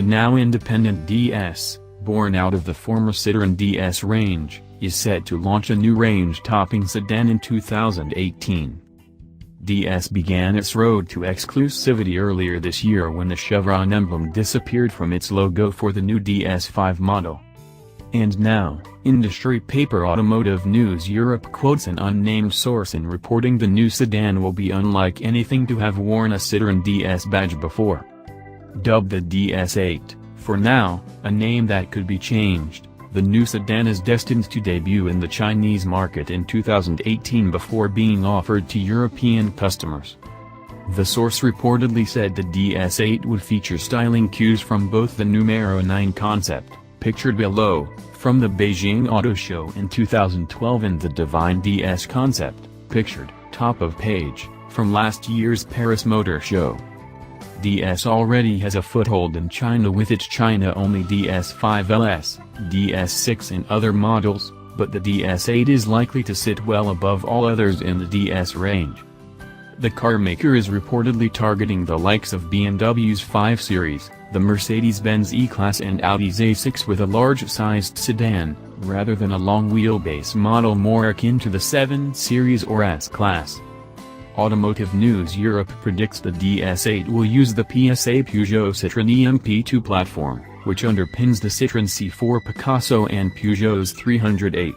The now independent DS, born out of the former Citroen DS range, is set to launch a new range-topping sedan in 2018. DS began its road to exclusivity earlier this year when the chevron emblem disappeared from its logo for the new DS5 model. And now, industry paper Automotive News Europe quotes an unnamed source in reporting the new sedan will be unlike anything to have worn a Citroen DS badge before. Dubbed the DS8, for now, a name that could be changed, the new sedan is destined to debut in the Chinese market in 2018 before being offered to European customers. The source reportedly said the DS8 would feature styling cues from both the numero 9 concept, pictured below, from the Beijing Auto Show in 2012 and the Divine DS concept, pictured, top of page, from last year's Paris Motor Show. DS already has a foothold in China with its China-only DS5 LS, DS6 and other models, but the DS8 is likely to sit well above all others in the DS range. The carmaker is reportedly targeting the likes of BMW's 5 Series, the Mercedes-Benz E-Class and Audi's A6 with a large-sized sedan, rather than a long-wheelbase model more akin to the 7 Series or S-Class. Automotive News Europe predicts the DS8 will use the PSA Peugeot Citroën EMP2 platform, which underpins the Citroën C4 Picasso and Peugeot's 308.